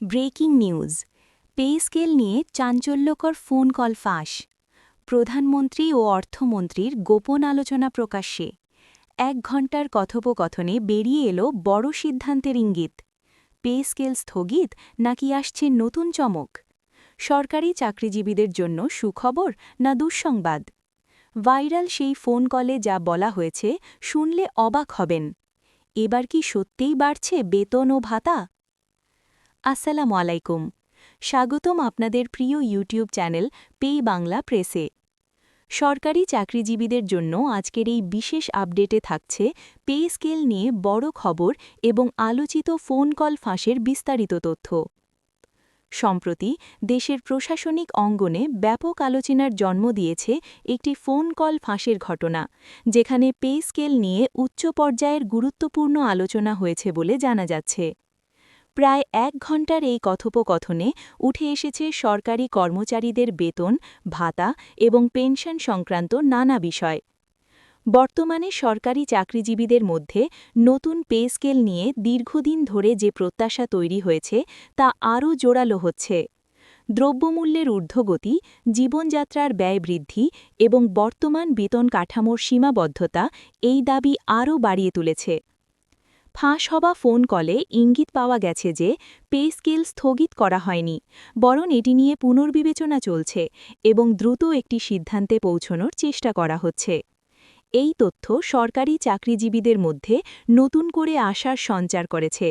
Breaking news, pay scale নিয়ে চাঞ্চল্যকর phone call ফাঁস। প্রধানমন্ত্রী ও অর্থমন্ত্রীর গোপন আলোচনা প্রকাশ্যে। ১ ঘণ্টার কথোপকথনে বেরিয়ে এলো বড় সিদ্ধান্তের ইঙ্গিত। পে স্কেল স্থগিত নাকি আসছে নতুন চমক? সরকারি চাকরিজীবীদের জন্য সুখবর না দুঃসংবাদ? ভাইরাল সেই ফোন কলে যা বলা হয়েছে শুনলে অবাক হবেন। এবার কি সত্যিই বাড়ছে বেতন ও ভাতা? আসসালামু আলাইকুম, স্বাগতম আপনাদের প্রিয় ইউটিউব চ্যানেল পে বাংলা প্রেসে। সরকারি চাকরিজীবীদের জন্য আজকের এই বিশেষ আপডেটে থাকছে পে স্কেল নিয়ে বড় খবর এবং আলোচিত ফোন কল ফাঁসের বিস্তারিত তথ্য। সম্প্রতি দেশের প্রশাসনিক অঙ্গনে ব্যাপক আলোচনার জন্ম দিয়েছে একটি ফোন কল ফাঁসের ঘটনা, যেখানে পে স্কেল নিয়ে উচ্চ পর্যায়ের গুরুত্বপূর্ণ আলোচনা হয়েছে বলে জানা যাচ্ছে। প্রায় ১ ঘণ্টার এই কথোপকথনে উঠে এসেছে সরকারি কর্মচারীদের বেতন, ভাতা এবং পেনশন সংক্রান্ত নানা বিষয়। বর্তমানে সরকারি চাকরিজীবীদের মধ্যে নতুন পে স্কেল নিয়ে দীর্ঘদিন ধরে যে প্রত্যাশা তৈরি হয়েছে তা আরও জোরালো হচ্ছে। দ্রব্যমূল্যের ঊর্ধ্বগতি, জীবনযাত্রার ব্যয় বৃদ্ধি এবং বর্তমান বেতন কাঠামোর সীমাবদ্ধতা এই দাবি আরও বাড়িয়ে তুলেছে। ফাঁস হওয়া ফোন কলে ইঙ্গিত পাওয়া গেছে যে পে স্কেল স্থগিত করা হয়নি, বরং এটি নিয়ে পুনর্বিবেচনা চলছে এবং দ্রুত একটি সিদ্ধান্তে পৌঁছনোর চেষ্টা করা হচ্ছে। এই তথ্য সরকারি চাকরিজীবীদের মধ্যে নতুন করে আশার সঞ্চার করেছে।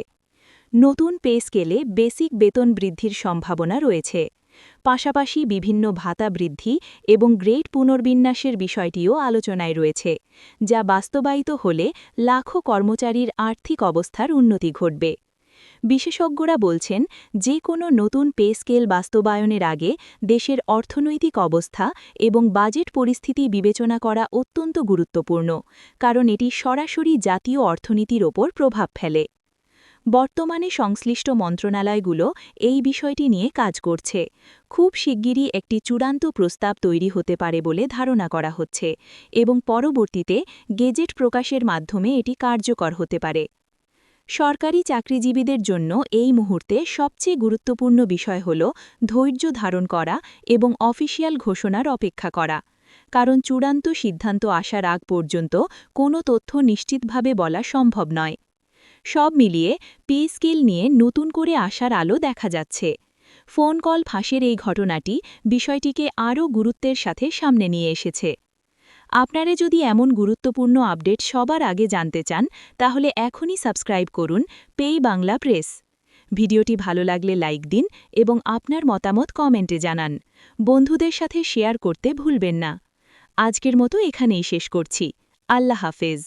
নতুন পে স্কেলে বেসিক বেতন বৃদ্ধির সম্ভাবনা রয়েছে। পাশাপাশি বিভিন্ন ভাতা বৃদ্ধি এবং গ্রেড পুনর্বিন্যাসের বিষয়টিও আলোচনায় রয়েছে, যা বাস্তবায়িত হলে লাখো কর্মচারীর আর্থিক অবস্থার উন্নতি ঘটবে। বিশেষজ্ঞরা বলছেন, যে কোনো নতুন পে স্কেল বাস্তবায়নের আগে দেশের অর্থনৈতিক অবস্থা এবং বাজেট পরিস্থিতি বিবেচনা করা অত্যন্ত গুরুত্বপূর্ণ, কারণ এটি সরাসরি জাতীয় অর্থনীতির ওপর প্রভাব ফেলে। বর্তমানে সংশ্লিষ্ট মন্ত্রণালয়গুলো এই বিষয়টি নিয়ে কাজ করছে। খুব শিগগিরই একটি চূড়ান্ত প্রস্তাব তৈরি হতে পারে বলে ধারণা করা হচ্ছে এবং পরবর্তীতে গেজেট প্রকাশের মাধ্যমে এটি কার্যকর হতে পারে। সরকারি চাকরিজীবীদের জন্য এই মুহূর্তে সবচেয়ে গুরুত্বপূর্ণ বিষয় হল ধৈর্য ধারণ করা এবং অফিসিয়াল ঘোষণার অপেক্ষা করা, কারণ চূড়ান্ত সিদ্ধান্ত আসার আগ পর্যন্ত কোনো তথ্য নিশ্চিতভাবে বলা সম্ভব নয়। সব মিলিয়ে পে স্কেল নিয়ে নতুন করে আশার আলো দেখা যাচ্ছে। ফোন কল ফাঁসের এই ঘটনাটি বিষয়টিকে আরও গুরুত্বের সাথে সামনে নিয়ে এসেছে। আপনারা যদি এমন গুরুত্বপূর্ণ আপডেট সবার আগে জানতে চান, তাহলে এখনই সাবস্ক্রাইব করুন পে বাংলা প্রেস। ভিডিওটি ভালো লাগলে লাইক দিন এবং আপনার মতামত কমেন্টে জানান। বন্ধুদের সাথে শেয়ার করতে ভুলবেন না। আজকের মতো এখানেই শেষ করছি। আল্লাহ হাফেজ।